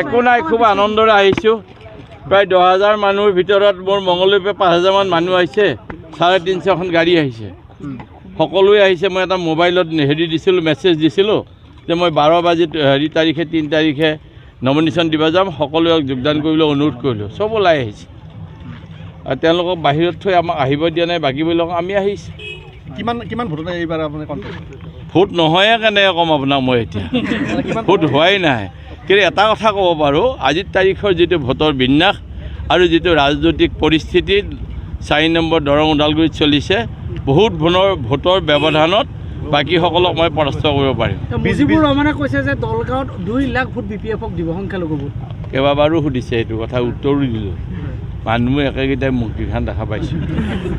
একো নাই, খুব আনন্দৰে আহিছোঁ। প্ৰায় 10,000 মানুহৰ ভিতৰত মোৰ মঙলদৈৰ 5,000 মান মানুহ আহিছে, 350খন গাড়ী আহিছে, সকলোৱে আহিছে। মই এটা মোবাইলত দিছিলোঁ, মেছেজ দিছিলোঁ যে মই 12 তাৰিখে 3 তাৰিখে নমিনেশ্যন দিব যাম, সকলোৱে যোগদান কৰিবলৈ অনুৰোধ কৰিলোঁ। চব ওলাই আহিছে আৰু তেওঁলোকক বাহিৰত থৈ আমাক আহিব দিয়া নাই, বাকীবিলাকক আমি আহিছোঁ। কিমান ভোট এইবাৰ আপুনি ভোট নহয়ে কেনেকৈ ক'ম আপোনাক মই এতিয়া, ভোট হোৱাই নাই। কিন্তু এটা কথা ক'ব পাৰোঁ, আজিৰ তাৰিখৰ যিটো ভোটৰ বিন্যাস আৰু যিটো ৰাজনৈতিক পৰিস্থিতি 4 নম্বৰ দৰং ওদালগুৰিত চলিছে, বহুত ভোটৰ ব্যৱধানত বাকীসকলক মই পৰাস্ত কৰিব পাৰিম। মুজিবুৰ ৰহমানে কৈছে যে দলগাঁৱত 2 লাখ ভোট BPF-ক দিব, সংখ্যালঘু ভোট। কেইবাবাৰো সুধিছে এইটো কথা, উত্তৰো দিলোঁ। মানুহ একেকেইটাই মুক্তিখান দেখা পাইছোঁ,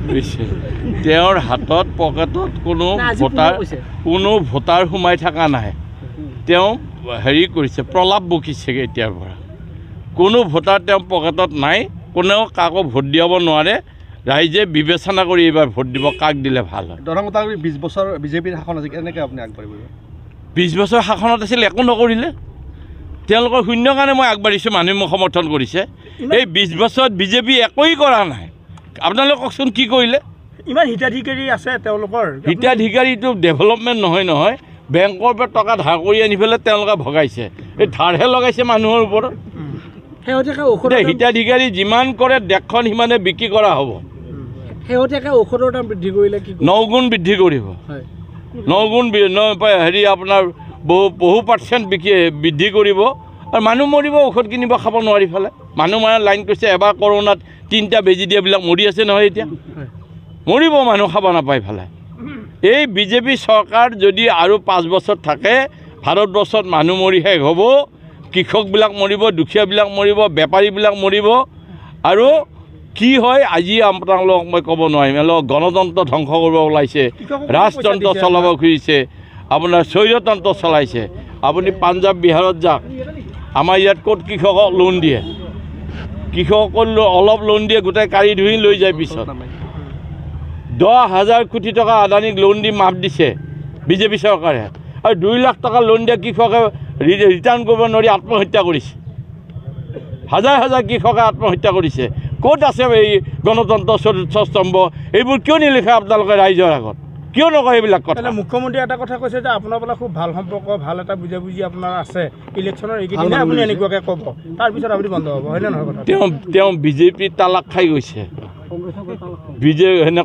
বুজিছে। তেওঁৰ হাতত পকেটত কোনো ভোটাৰ সোমাই থকা নাই। তেওঁ কৰিছে, প্ৰলাপ বকিছে এতিয়াৰ পৰা। কোনো ভোটাৰ তেওঁ পকেটত নাই, কোনেও কাকো ভোট দিয়াব নোৱাৰে। ৰাইজে বিবেচনা কৰি এইবাৰ ভোট দিব, কাক দিলে ভাল হয়। দৰং ওদালগুৰি 20 বছৰ বিজেপিৰ শাসন আছে, কেনেকৈ আপুনি আগবাঢ়িব? 20 বছৰ শাসনত আছিল, একো নকৰিলে। তেওঁলোকৰ শূন্য কাৰণে মই আগবাঢ়িছোঁ, মানুহে মোক সমৰ্থন কৰিছে। এই 20 বছৰত বিজেপি একোৱেই কৰা নাই। আপোনালোকে কওকচোন কি কৰিলে? ইমান হিতাধিকাৰী আছে তেওঁলোকৰ। হিতাধিকাৰীটো ডেভেলপমেণ্ট নহয়। বেংকৰ পৰা টকা ধাৰ কৰি আনি পেলাই তেওঁলোকে ভগাইছে, এই ধাৰহে লগাইছে মানুহৰ ওপৰত। হিতাধিকাৰী যিমান কৰে দেশখন সিমানে বিক্ৰী কৰা হ'ব। শেহতীয়াকৈ ঔষধৰ দাম বৃদ্ধি কৰিলে কি 9 গুণ বৃদ্ধি কৰিব। 9 গুণ আপোনাৰ বহু % বৃদ্ধি কৰিব আৰু মানুহ মৰিব, ঔষধ কিনিব খাব নোৱাৰি ফেলে। মানুহ মানে লাইন কৰিছে। এবাৰ কৰোণাত 3টা বেজি দিয়াবিলাক মৰি আছে নহয়, এতিয়া মৰিব মানুহ, খাব নাপাই ফেলে। এই বিজেপি চৰকাৰ যদি আৰু 5 বছৰ থাকে, ভাৰতবৰ্ষত মানুহ মৰি শেষ হ'ব। কৃষকবিলাক মৰিব, দুখীয়াবিলাক মৰিব, বেপাৰীবিলাক মৰিব। আৰু কি হয় আজি আপোনালোকক মই ক'ব নোৱাৰিম। গণতন্ত্ৰ ধ্বংস কৰিব ওলাইছে, ৰাজতন্ত্ৰ চলাব খুজিছে, আপোনাৰ স্বৈৰতন্ত্ৰ চলাইছে। আপুনি পাঞ্জাৱ বিহাৰত যাওক, আমাৰ ইয়াত ক'ত কৃষকক লোন দিয়ে? কৃষকক অলপ লোন দিয়ে, গোটেই কাঢ়ি ধুই লৈ যায়। পিছত 10,000 কোটি টকা আদানীক লোন দি মাফ দিছে বিজেপি চৰকাৰে, আৰু 2 লাখ টকা লোন দিয়া কৃষকে ৰিটাৰ্ণ কৰিব নোৱাৰি আত্মহত্যা কৰিছে। হাজাৰ কৃষকে আত্মহত্যা কৰিছে। ক'ত আছে এই গণতন্ত্ৰ চতুৰ্থ স্তম্ভ? এইবোৰ কিয় নিলিখে আপোনালোকে ৰাইজৰ আগত? কিয় নকয় এইবিলাক কথা? মুখ্যমন্ত্ৰীয়ে এটা কথা কৈছে যে আপোনাৰ বোলে খুব ভাল সম্পৰ্ক, ভাল এটা বুজাবুজি আপোনাৰ আছে। ইলেকশ্যনৰ এইকেইদিনে আপুনি এনেকুৱাকৈ ক'ব, তাৰপিছত আপুনি বন্ধ হ'ব, হয়নে নহয় কথা? তেওঁ বিজেপি তালাক খাই গৈছে,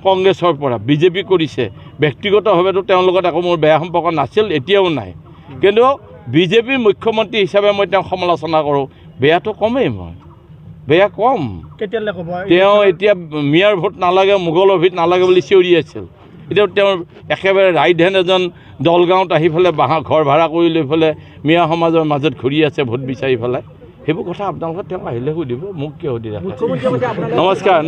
কংগ্ৰেছৰ পৰা বিজেপি কৰিছে। ব্যক্তিগতভাৱেতো তেওঁৰ লগত একো মোৰ বেয়া সম্পৰ্ক নাছিল, এতিয়াও নাই। কিন্তু বিজেপিৰ মুখ্যমন্ত্ৰী হিচাপে মই তেওঁক সমালোচনা কৰোঁ। বেয়াটো কমেই, মই বেয়া কম। কেতিয়ালৈ ক'ব? তেওঁ এতিয়া মিয়াৰ ভোট নালাগে, মোগলৰ ভোট নালাগে বুলি চিঞৰি আছিল। এতিয়া তেওঁৰ একেবাৰে ৰাইট হেণ্ড এজন দলগাঁৱত আহি পেলাই ঘৰ ভাড়া কৰি লৈ পেলাই মিয়া সমাজৰ মাজত ঘূৰি আছে ভোট বিচাৰি পেলাই। সেইবোৰ কথা আপোনালোকে তেওঁক আহিলে সুধিব, মোক কিয় সুধি ৰাখে? নমস্কাৰ।